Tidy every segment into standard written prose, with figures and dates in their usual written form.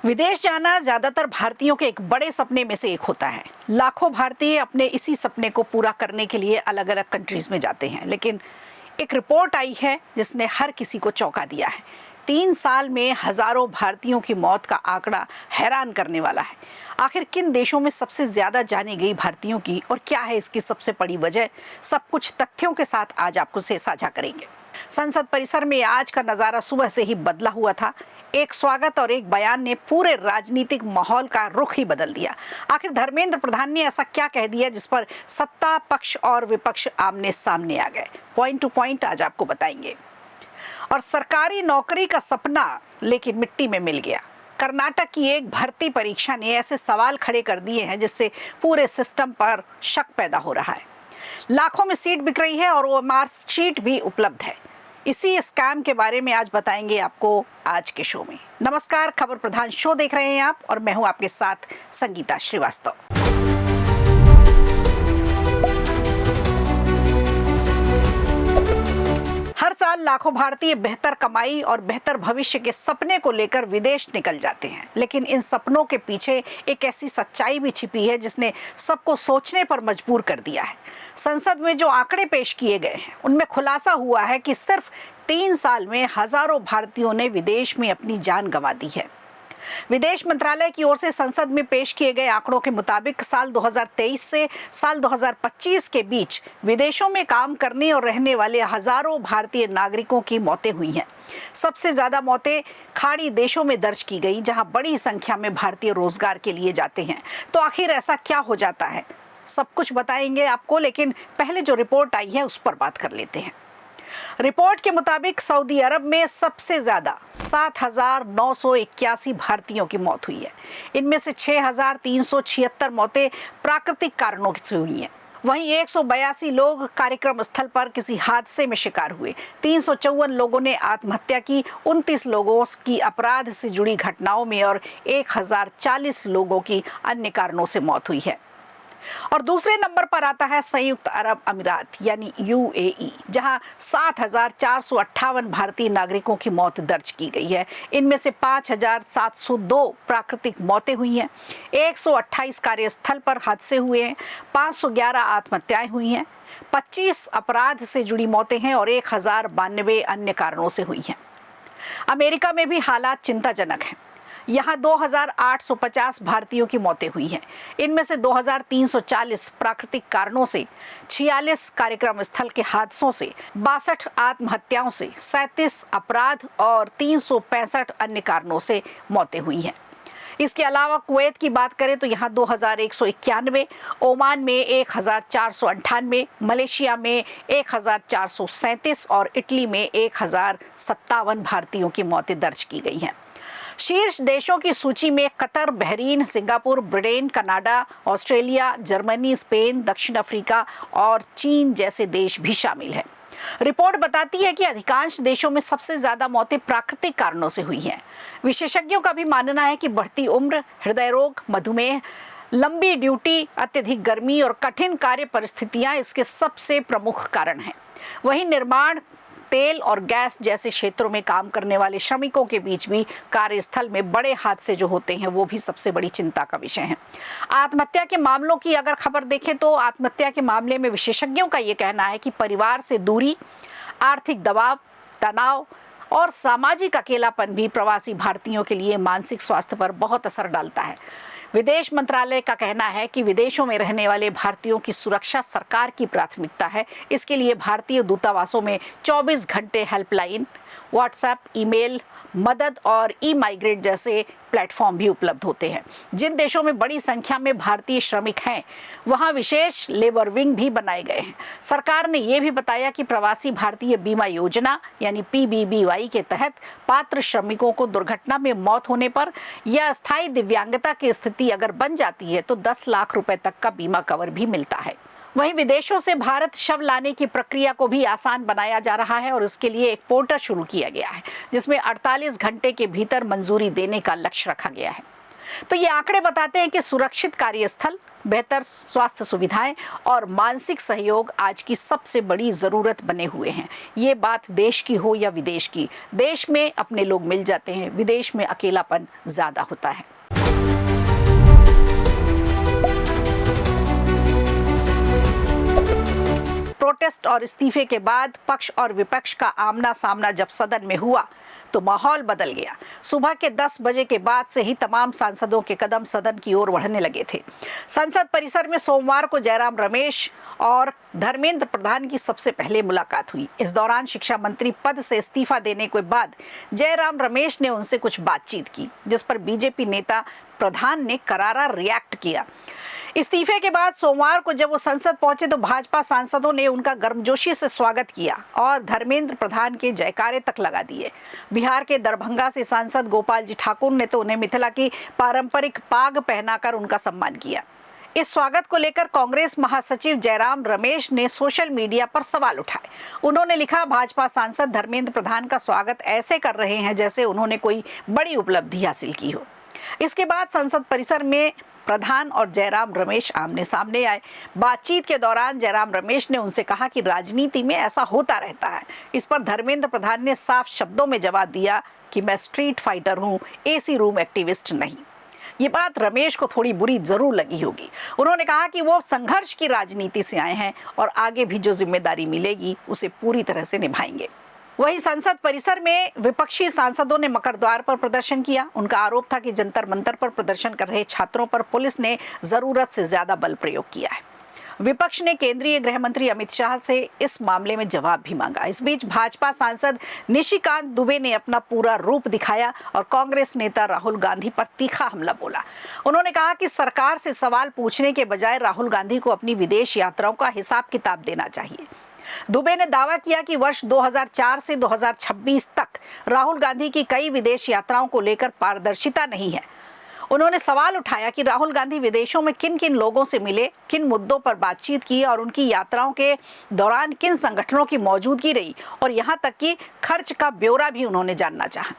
विदेश जाना ज्यादातर भारतीयों के एक बड़े सपने में से एक होता है। लाखों भारतीय अपने इसी सपने को पूरा करने के लिए अलग अलग कंट्रीज में जाते हैं, लेकिन एक रिपोर्ट आई है जिसने हर किसी को चौंका दिया है। 3 साल में हजारों भारतीयों की मौत का आंकड़ा हैरान करने वाला है। आखिर किन देशों में सबसे ज्यादा जाने गई भारतीयों की और क्या है इसकी सबसे बड़ी वजह, सब कुछ तथ्यों के साथ आज आपको से साझा करेंगे। संसद परिसर में आज का नजारा सुबह से ही बदला हुआ था। एक स्वागत और एक बयान ने पूरे राजनीतिक माहौल का रुख ही बदल दिया। आखिर धर्मेंद्र प्रधान ने ऐसा क्या कह दिया जिस पर सत्ता पक्ष और विपक्ष आमने सामने आ गए? पॉइंट टू पॉइंट आज आपको बताएंगे। और सरकारी नौकरी का सपना लेकिन मिट्टी में मिल गया। कर्नाटक की एक भर्ती परीक्षा ने ऐसे सवाल खड़े कर दिए हैं जिससे पूरे सिस्टम पर शक पैदा हो रहा है। लाखों में सीट बिक रही है और ओएमआर शीट भी उपलब्ध है। इसी स्कैम के बारे में आज बताएंगे आपको आज के शो में। नमस्कार, खबर प्रधान शो देख रहे हैं आप और मैं हूं आपके साथ संगीता श्रीवास्तव। हर साल लाखों भारतीय बेहतर कमाई और बेहतर भविष्य के सपने को लेकर विदेश निकल जाते हैं, लेकिन इन सपनों के पीछे एक ऐसी सच्चाई भी छिपी है जिसने सबको सोचने पर मजबूर कर दिया है। संसद में जो आंकड़े पेश किए गए हैं उनमें खुलासा हुआ है कि सिर्फ 3 साल में हजारों भारतीयों ने विदेश में अपनी जान गंवा दी है। विदेश मंत्रालय की ओर से संसद में पेश किए गए आंकड़ों के मुताबिक साल 2023 से साल 2025 के बीच विदेशों में काम करने और रहने वाले हजारों भारतीय नागरिकों की मौतें हुई हैं। सबसे ज्यादा मौतें खाड़ी देशों में दर्ज की गई, जहां बड़ी संख्या में भारतीय रोजगार के लिए जाते हैं। तो आखिर ऐसा क्या हो जाता है, सब कुछ बताएंगे आपको, लेकिन पहले जो रिपोर्ट आई है उस पर बात कर लेते हैं। रिपोर्ट के मुताबिक सऊदी अरब में सबसे ज्यादा 7,981 भारतीयों की मौत हुई है। इनमें से 6,376 मौतें प्राकृतिक कारणों से हुई हैं। वहीं 182 लोग कार्यक्रम स्थल पर किसी हादसे में शिकार हुए। 354 लोगों ने आत्महत्या की, 29 लोगों की अपराध से जुड़ी घटनाओं में और 1040 लोगों की अन्य कारणों से मौत हुई है। और दूसरे नंबर पर आता है संयुक्त अरब अमीरात यानी यूएई, जहां 7,458 भारतीय नागरिकों की मौत दर्ज की गई है। इनमें से 5,702 प्राकृतिक मौतें हुई हैं, 128 कार्यस्थल पर हादसे हुए हैं, 511 आत्महत्याएं हुई हैं, 25 अपराध से जुड़ी मौतें हैं और 1092 अन्य कारणों से हुई हैं। अमेरिका में भी हालात चिंताजनक हैं। यहाँ 2,850 भारतीयों की मौतें हुई हैं। इनमें से 2,340 प्राकृतिक कारणों से, 46 कार्यक्रम स्थल के हादसों से, 62 आत्महत्याओं से, 37 अपराध और 365 अन्य कारणों से मौतें हुई हैं। इसके अलावा कुवैत की बात करें तो यहाँ 2,191, ओमान में 1,498, मलेशिया में 1,437 और इटली में 1,057 भारतीयों की मौतें दर्ज की गई हैं। शीर्ष देशों की सूची में Qatar, Bahrain, Singapore, Britain, Canada, Australia, Germany, Spain, दक्षिण अफ्रीका और चीन जैसे देश भी शामिल हैं। रिपोर्ट बताती है कि अधिकांश देशों में सबसे ज्यादा मौतें प्राकृतिक कारणों से हुई हैं। विशेषज्ञों का भी मानना है कि बढ़ती उम्र, हृदय रोग, मधुमेह, लंबी ड्यूटी, अत्यधिक गर्मी और कठिन कार्य परिस्थितियां इसके सबसे प्रमुख कारण हैं। वहीं निर्माण, तेल और गैस जैसे क्षेत्रों में काम करने वाले श्रमिकों के बीच भी कार्यस्थल में बड़े हादसे जो होते हैं वो भी सबसे बड़ी चिंता का विषय है। आत्महत्या के मामलों की अगर खबर देखें तो आत्महत्या के मामले में विशेषज्ञों का ये कहना है कि परिवार से दूरी, आर्थिक दबाव, तनाव और सामाजिक अकेलापन भी प्रवासी भारतीयों के लिए मानसिक स्वास्थ्य पर बहुत असर डालता है। विदेश मंत्रालय का कहना है कि विदेशों में रहने वाले भारतीयों की सुरक्षा सरकार की प्राथमिकता है। इसके लिए भारतीय दूतावासों में 24 घंटे हेल्पलाइन, व्हाट्सएप, ईमेल मदद और ई-माइग्रेट जैसे प्लेटफॉर्म भी उपलब्ध होते हैं। जिन देशों में बड़ी संख्या में भारतीय श्रमिक हैं वहां विशेष लेबर विंग भी बनाए गए हैं। सरकार ने यह भी बताया कि प्रवासी भारतीय बीमा योजना यानी PBBY के तहत पात्र श्रमिकों को दुर्घटना में मौत होने पर या अस्थायी दिव्यांगता की स्थिति अगर बन जाती है तो 10 लाख रुपए तक का बीमा कवर भी मिलता है। वहीं विदेशों से भारत शव लाने की प्रक्रिया को भी आसान बनाया जा रहा है और इसके लिए एक पोर्टल शुरू किया गया है जिसमें 48 घंटे के भीतर मंजूरी देने का लक्ष्य रखा गया है। तो ये आंकड़े बताते हैं कि सुरक्षित कार्यस्थल, बेहतर स्वास्थ्य सुविधाएं और मानसिक सहयोग आज की सबसे बड़ी ज़रूरत बने हुए हैं। ये बात देश की हो या विदेश की, देश में अपने लोग मिल जाते हैं, विदेश में अकेलापन ज़्यादा होता है। प्रोटेस्ट और इस्तीफे के बाद पक्ष और विपक्ष का आमना सामना जब सदन में हुआ तो माहौल बदल गया। सुबह के 10 बजे के बाद से ही तमाम सांसदों के कदम सदन की ओर बढ़ने लगे थे। संसद परिसर में सोमवार को जयराम रमेश और धर्मेंद्र प्रधान की सबसे पहले मुलाकात हुई। इस दौरान शिक्षा मंत्री पद से इस्तीफा देने के बाद जयराम रमेश ने उनसे कुछ बातचीत की, जिस पर बीजेपी नेता प्रधान ने करारा रिएक्ट किया। इस्तीफे के बाद सोमवार को जब वो संसद पहुंचे तो भाजपा सांसदों ने उनका गर्मजोशी से स्वागत किया और धर्मेंद्र प्रधान के जयकारे तक लगा दिए। बिहार के दरभंगा से सांसद गोपाल जी ठाकुर ने तो उन्हें मिथिला की पारंपरिक पाग पहनाकर उनका सम्मान किया। इस स्वागत को लेकर कांग्रेस महासचिव जयराम रमेश ने सोशल मीडिया पर सवाल उठाए। उन्होंने लिखा, भाजपा सांसद धर्मेंद्र प्रधान का स्वागत ऐसे कर रहे हैं जैसे उन्होंने कोई बड़ी उपलब्धि हासिल की हो। इसके बाद संसद परिसर में प्रधान और जयराम रमेश आमने सामने आए। बातचीत के दौरान जयराम रमेश ने उनसे कहा कि राजनीति में ऐसा होता रहता है। इस पर धर्मेंद्र प्रधान ने साफ शब्दों में जवाब दिया कि मैं स्ट्रीट फाइटर हूं, एसी रूम एक्टिविस्ट नहीं। ये बात रमेश को थोड़ी बुरी जरूर लगी होगी। उन्होंने कहा कि वो संघर्ष की राजनीति से आए हैं और आगे भी जो जिम्मेदारी मिलेगी उसे पूरी तरह से निभाएंगे। वहीं संसद परिसर में विपक्षी सांसदों ने मकर द्वार पर प्रदर्शन किया। उनका आरोप था कि जंतर मंतर पर प्रदर्शन कर रहे छात्रों पर पुलिस ने जरूरत से ज्यादा बल प्रयोग किया है। विपक्ष ने केंद्रीय गृह मंत्री अमित शाह से इस मामले में जवाब भी मांगा। इस बीच भाजपा सांसद निशिकांत दुबे ने अपना पूरा रूप दिखाया और कांग्रेस नेता राहुल गांधी पर तीखा हमला बोला। उन्होंने कहा कि सरकार से सवाल पूछने के बजाय राहुल गांधी को अपनी विदेश यात्राओं का हिसाब किताब देना चाहिए। दुबे ने दावा किया कि वर्ष 2004 से 2026 तक राहुल गांधी की कई विदेश यात्राओं को लेकर पारदर्शिता नहीं है। उन्होंने सवाल उठाया कि राहुल गांधी विदेशों में किन किन लोगों से मिले, किन मुद्दों पर बातचीत की और उनकी यात्राओं के दौरान किन संगठनों की मौजूदगी रही और यहां तक कि खर्च का ब्यौरा भी उन्होंने जानना चाहा।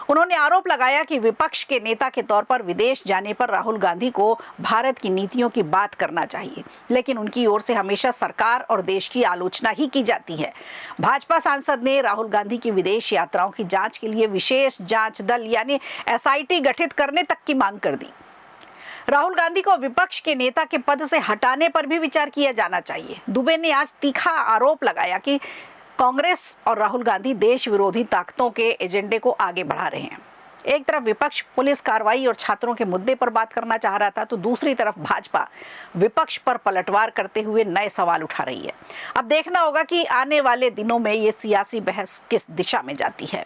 उन्होंने आरोप लगाया कि विपक्ष के नेता के तौर पर विदेश जाने पर राहुल गांधी को भारत की नीतियों की बात करना चाहिए, लेकिन उनकी ओर से हमेशा सरकार और देश की आलोचना ही की जाती है। भाजपा सांसद ने राहुल गांधी की विदेश यात्राओं की जांच के लिए विशेष जांच दल यानी एसआईटी गठित करने तक की मांग कर दी। राहुल गांधी को विपक्ष के नेता के पद से हटाने पर भी विचार किया जाना चाहिए। दुबे ने आज तीखा आरोप लगाया कि कांग्रेस और राहुल गांधी देश विरोधी ताकतों के एजेंडे को आगे बढ़ा रहे हैं। एक तरफ विपक्ष पुलिस कार्रवाई और छात्रों के मुद्दे पर बात करना चाह रहा था, तो दूसरी तरफ भाजपा विपक्ष पर पलटवार करते हुए नए सवाल उठा रही है। अब देखना होगा कि आने वाले दिनों में ये सियासी बहस किस दिशा में जाती है।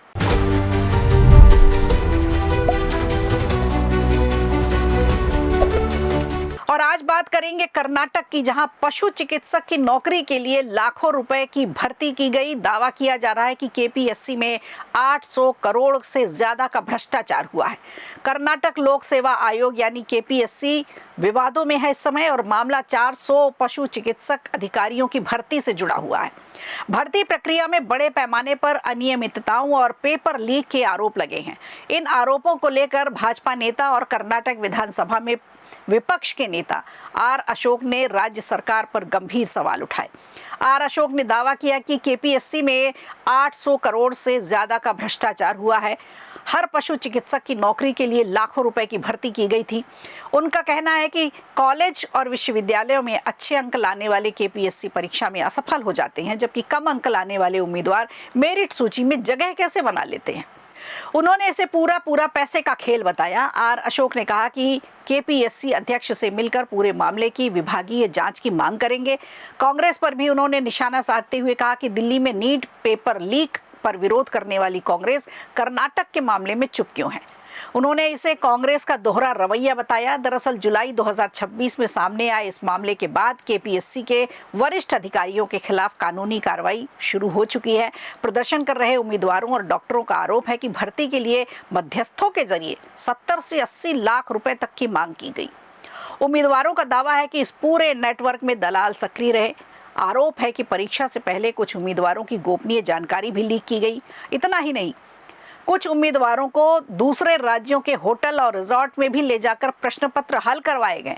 और आज बात करेंगे कर्नाटक की, जहां पशु चिकित्सक की नौकरी के लिए लाखों रुपए की भर्ती की गई। दावा किया जा रहा है कि केपीएससी में 800 करोड़ से ज्यादा का भ्रष्टाचार हुआ है। कर्नाटक लोक सेवा आयोग यानी केपीएससी विवादों में है इस समय और मामला 400 पशु चिकित्सक अधिकारियों की भर्ती से जुड़ा हुआ है। भर्ती प्रक्रिया में बड़े पैमाने पर अनियमितताओं और पेपर लीक के आरोप लगे हैं। इन आरोपों को लेकर भाजपा नेता और कर्नाटक विधानसभा में विपक्ष के नेता आर अशोक ने राज्य सरकार पर गंभीर सवाल उठाए। आर अशोक ने दावा किया कि केपीएससी में 800 करोड़ से ज्यादा का भ्रष्टाचार हुआ है। हर पशु चिकित्सक की नौकरी के लिए लाखों रुपए की भर्ती की गई थी। उनका कहना है कि कॉलेज और विश्वविद्यालयों में अच्छे अंक लाने वाले केपीएससी परीक्षा में असफल हो जाते हैं, जबकि कम अंक लाने वाले उम्मीदवार मेरिट सूची में जगह कैसे बना लेते हैं। उन्होंने इसे पूरा पैसे का खेल बताया। आर अशोक ने कहा कि केपीएससी अध्यक्ष से मिलकर पूरे मामले की विभागीय जांच की मांग करेंगे। कांग्रेस पर भी उन्होंने निशाना साधते हुए कहा कि दिल्ली में नीट पेपर लीक पर विरोध करने वाली कांग्रेस कर्नाटक के मामले में चुप क्यों है। उन्होंने इसे कांग्रेस का दोहरा रवैया बताया। दरअसल जुलाई 2026 में सामने आए इस मामले के बाद केपीएससी के वरिष्ठ अधिकारियों के खिलाफ कानूनी कार्रवाई शुरू हो चुकी है। प्रदर्शन कर रहे उम्मीदवारों और डॉक्टरों का आरोप है कि भर्ती के लिए मध्यस्थों के जरिए 70 से 80 लाख रुपए तक की मांग की गई। उम्मीदवारों का दावा है कि इस पूरे नेटवर्क में दलाल सक्रिय रहे। आरोप है कि परीक्षा से पहले कुछ उम्मीदवारों की गोपनीय जानकारी भी लीक की गई। इतना ही नहीं, कुछ उम्मीदवारों को दूसरे राज्यों के होटल और रिजॉर्ट में भी ले जाकर प्रश्न पत्र हल करवाए गए।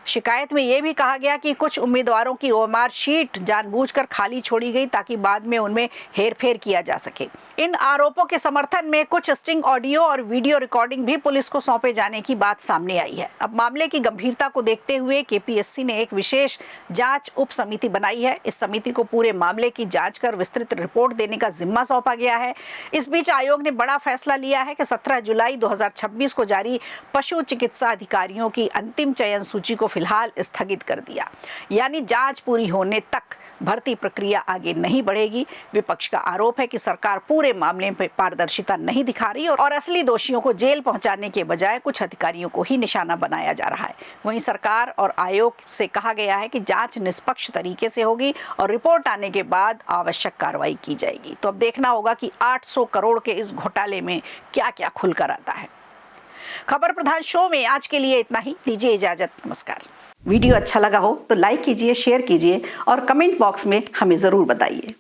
शिकायत में ये भी कहा गया कि कुछ उम्मीदवारों की ओएमआर शीट जानबूझकर खाली छोड़ी गई ताकि बाद में उनमें हेरफेर किया जा सके। इन आरोपों के समर्थन में कुछ स्टिंग ऑडियो और वीडियो रिकॉर्डिंग भी पुलिस को सौंपे जाने की बात सामने आई है। अब मामले की गंभीरता को देखते हुए केपीएससी ने एक विशेष जांच उप समिति बनाई है। इस समिति को पूरे मामले की जांच कर विस्तृत रिपोर्ट देने का जिम्मा सौंपा गया है। इस बीच आयोग ने बड़ा फैसला लिया है कि 17 जुलाई 2026 को जारी पशु चिकित्सा अधिकारियों की अंतिम चयन सूची को फिलहाल स्थगित कर दिया, यानी जांच पूरी होने तक भर्ती प्रक्रिया आगे नहीं बढ़ेगी। विपक्ष का आरोप है कि सरकार पूरे मामले में पारदर्शिता नहीं दिखा रही और असली दोषियों को जेल पहुंचाने के बजाय कुछ अधिकारियों को ही निशाना बनाया जा रहा है। वहीं सरकार और आयोग से कहा गया है कि जांच निष्पक्ष तरीके से होगी और रिपोर्ट आने के बाद आवश्यक कार्रवाई की जाएगी। तो अब देखना होगा कि 800 करोड़ के इस घोटाले में क्या क्या खुलकर आता है। खबर प्रधान शो में आज के लिए इतना ही। दीजिए इजाजत, नमस्कार। वीडियो अच्छा लगा हो तो लाइक कीजिए, शेयर कीजिए और कमेंट बॉक्स में हमें जरूर बताइए।